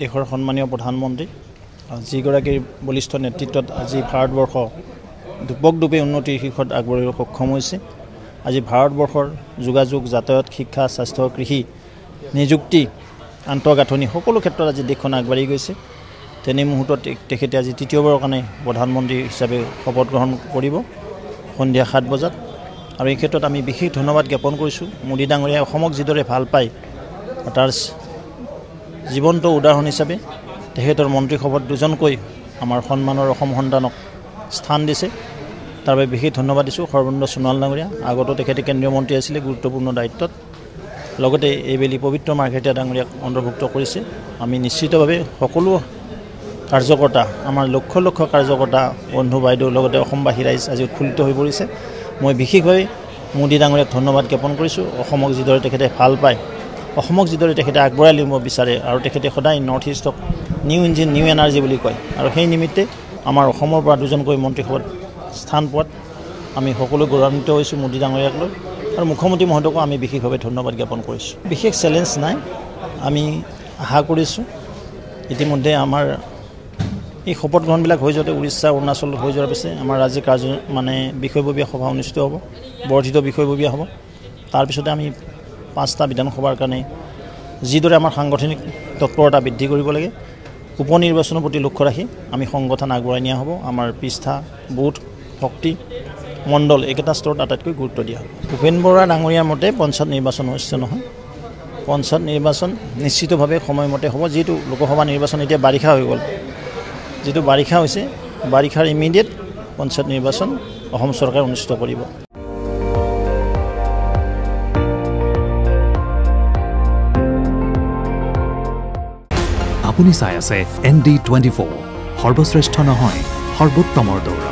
দেশৰ সন্মানীয় প্ৰধানমন্ত্ৰী যিগৰাকীৰ বলিষ্ঠ নেতৃত্বত আজি ভাৰতবৰ্ষ দুপকদুপে উন্নতিৰ শীৰ্ষত আগবাঢ়িব সক্ষম হৈছে। আজি ভাৰতবৰ্ষৰ যোগাযোগ, যাতায়াত, শিক্ষা, স্বাস্থ্য, কৃষি, নিযুক্তি, আন্তঃগাঁথনি সকলো ক্ষেত্ৰত আজি দেশখন আগবাঢ়ি গৈছে। তেনে মুহূৰ্তত তেখেতে আজি তৃতীয়বাৰৰ কাৰণে প্ৰধানমন্ত্ৰী হিচাপে শপত গ্ৰহণ কৰিব সন্ধিয়া 7 বজাত। আৰু এই ক্ষেত্ৰত আমি বিশেষ ধন্যবাদ জ্ঞাপন কৰিছোঁ। মোদী ডাঙৰীয়াই অসমক যিদৰে ভাল পায় তাৰ জীৱন্ত উদাহৰণ হিচাপে তেখেতৰ মন্ত্ৰীসভাত দুজনকৈ আমাৰ সন্মানৰ অসম সন্তানক স্থান দিছে। তাৰ বাবে বিশেষ ধন্যবাদ দিছোঁ সৰ্বানন্দ সোণোৱাল ডাঙৰীয়া। আগতো তেখেতে কেন্দ্ৰীয় মন্ত্ৰী আছিলে গুৰুত্বপূৰ্ণ দায়িত্বত। লগতে এইবেলি পবিত্ৰ মাৰ্ঘেৰিটা ডাঙৰীয়াক অন্তৰ্ভুক্ত কৰিছে। আমি নিশ্চিতভাৱে সকলো কাৰ্যকৰ্তা, আমাৰ লক্ষ লক্ষ কাৰ্যকৰ্তা, বন্ধু বাইদেউ, লগতে অসমবাসী ৰাইজ আজি উৎফুল্লিত হৈ পৰিছে। মই বিশেষভাৱে মোদী ডাঙৰীয়াক ধন্যবাদ জ্ঞাপন কৰিছোঁ। অসমক যিদৰে তেখেতে ভাল পায়, অসমক যিদৰে তেখেতে আগবঢ়াই নিব বিচাৰে আৰু তেখেতে সদায় north stock new engine, new energy বুলি কয়। আৰু সেই নিমিত্তে আমাৰ অসমৰ পৰা দুজনকৈ মন্ত্ৰীসভাত স্থান পোৱাত আমি সকলো গৌৰৱান্বিত হৈছোঁ মোদী ডাঙৰীয়াক লৈ। আৰু মুখ্যমন্ত্ৰী মহোদয়কো আমি বিশেষভাৱে ধন্যবাদ জ্ঞাপন কৰিছোঁ। বিশেষ চেলেঞ্জ নাই, আমি আশা কৰিছোঁ ইতিমধ্যে আমাৰ এই শপত গ্ৰহণবিলাক হৈ যাওঁতে উৰিষ্যা, অৰুণাচলত হৈ যোৱাৰ পিছত আমাৰ ৰাজ্যিক বিষয়ববীয়া সভা অনুষ্ঠিত হ'ব, বৰ্ধিত বিষয়ববীয়া হ'ব। তাৰপিছতে আমি 5টা বিধানসভাৰ কাৰণে যিদৰে আমাৰ সাংগঠনিক তৎপৰতা বৃদ্ধি কৰিব লাগে, উপ নিৰ্বাচনৰ প্ৰতি লক্ষ্য ৰাখি আমি সংগঠন আগবঢ়াই নিয়া হ'ব। আমাৰ পৃষ্ঠা, বুথ, শক্তি, মণ্ডল এইকেইটা স্তৰত আটাইতকৈ গুৰুত্ব দিয়া হ'ব। ভূপেন বৰা ডাঙৰীয়াৰ মতে পঞ্চায়ত নিৰ্বাচন হৈছে নহয়, পঞ্চায়ত নিৰ্বাচন নিশ্চিতভাৱে সময়মতে হ'ব। যিহেতু লোকসভা নিৰ্বাচন এতিয়া বাৰিষা হৈ গ'ল, যিটো বাৰিষা হৈছে, বাৰিষাৰ ইমিডিয়েট পঞ্চায়ত নিৰ্বাচন অসম চৰকাৰে অনুষ্ঠিত কৰিব। আপুনি চাই আছে ND24, সৰ্বশ্ৰেষ্ঠ নহয় সৰ্বোত্তমৰ দৌৰ।